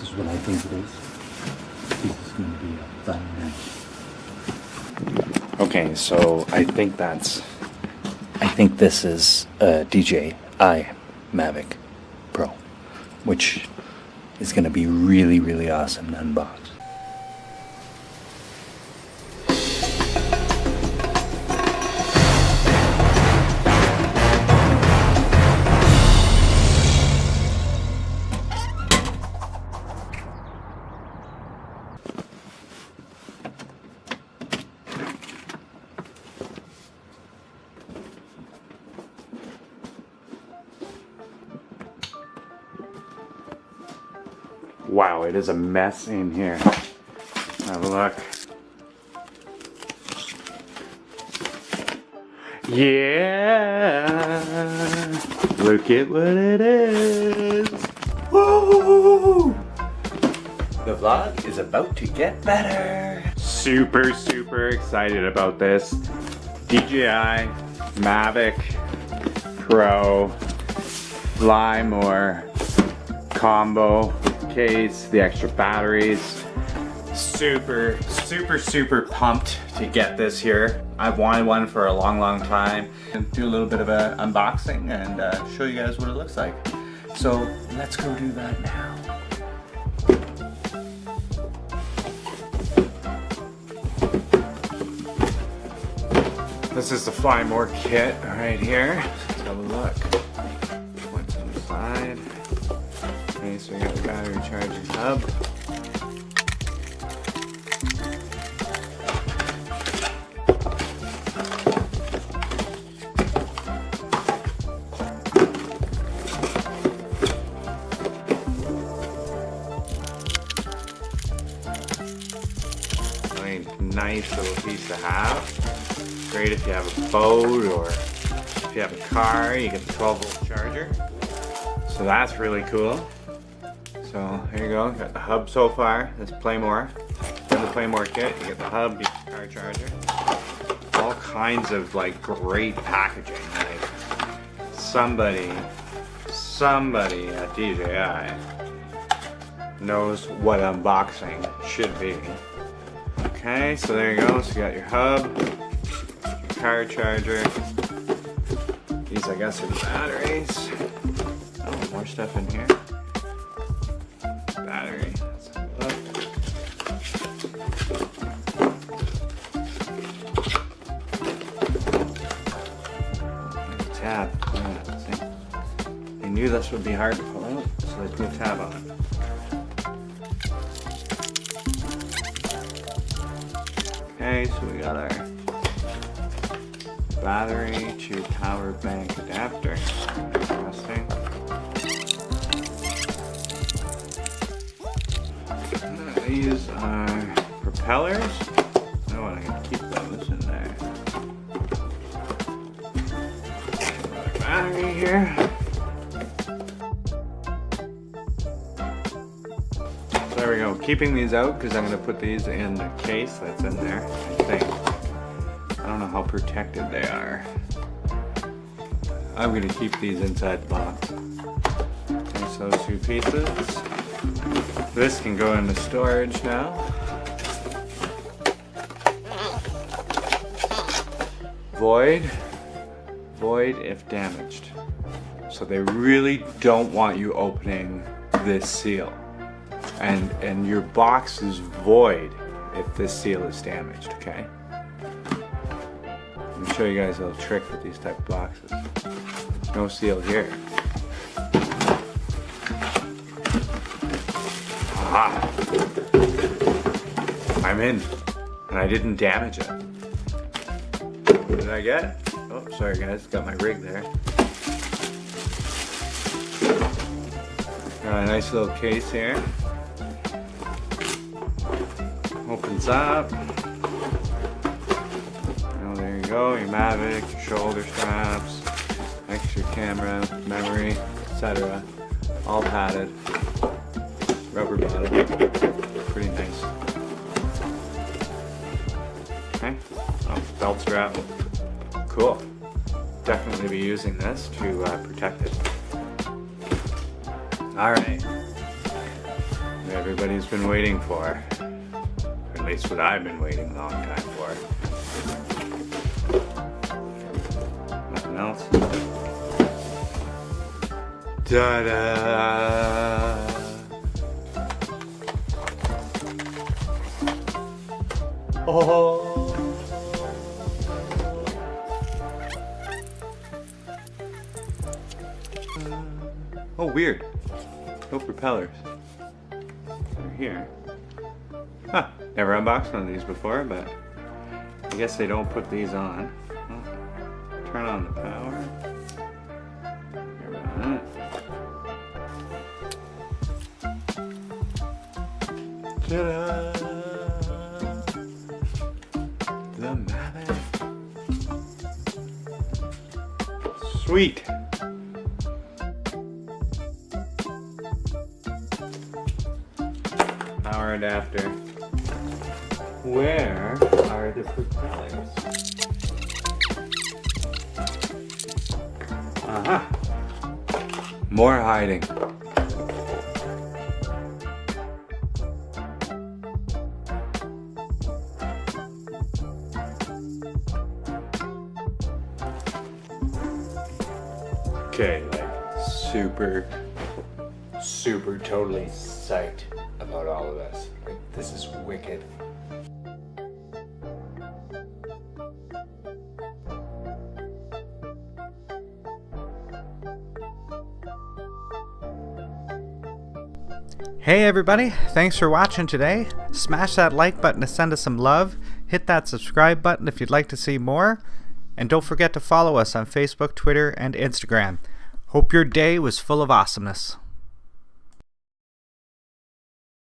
is what I think it is. This is going to be a fun night. Okay, so I think this is a DJI Mavic Pro, which is going to be really, really awesome to unbox. Wow, it is a mess in here. Have a look. Yeah! Look at what it is! Woo! The vlog is about to get better! Super, super excited about this. DJI Mavic Pro Fly More combo case, the extra batteries. Super, super, super pumped to get this here. I've wanted one for a long, long time. And do a little bit of an unboxing and show you guys what it looks like. So let's go do that now. This is the Fly More kit right here. Let's have a look. What's inside? Okay, so we got the battery charging hub. Really nice little piece to have. Great if you have a boat or if you have a car, you get the 12-volt charger. So that's really cool. So here you go, got the hub so far. That's Play More. In the Play More kit, you get the hub, you get the car charger. All kinds of like great packaging. Like somebody at DJI knows what unboxing should be. Okay, so there you go. So you got your hub, your car charger. These I guess are the batteries. Oh, more stuff in here. Battery. Let's have a look. Tab. Yeah, see? They knew this would be hard to pull out, so they put a tab on it. Okay, so we got our battery to power bank adapter. Interesting. These are propellers. Oh, I'm gonna keep those in there. Another battery here. So there we go. Keeping these out because I'm gonna put these in the case that's in there. I think. I don't know how protected they are. I'm gonna keep these inside the box. There's those two pieces. This can go into storage now. Void if damaged. So they really don't want you opening this seal. And your box is void if this seal is damaged, okay? Let me show you guys a little trick with these type of boxes. No seal here. Aha! I'm in, and I didn't damage it. What did I get? Oh, sorry guys, got my rig there. Got a nice little case here. Opens up. Oh, there you go, your Mavic, your shoulder straps, extra camera, memory, etc. All padded. Rubber bottom. Pretty nice. Okay. Oh, belt strap. Cool. Definitely be using this to protect it. Alright. everybody's been waiting for. Or at least what I've been waiting a long time for. Nothing else? Ta-da! Oh! Oh, weird. No propellers. They're here. Huh. Never unboxed one of these before, but I guess they don't put these on. Oh. Turn on the power. Here we go. Ta-da! The Mavic. Sweet. Power adapter. Where are the propellers? Aha! More hiding. Okay, like super totally psyched about all of this. Like, this is wicked. Hey everybody, thanks for watching today. Smash that like button to send us some love. Hit that subscribe button if you'd like to see more. And don't forget to follow us on Facebook, Twitter, and Instagram. Hope your day was full of awesomeness.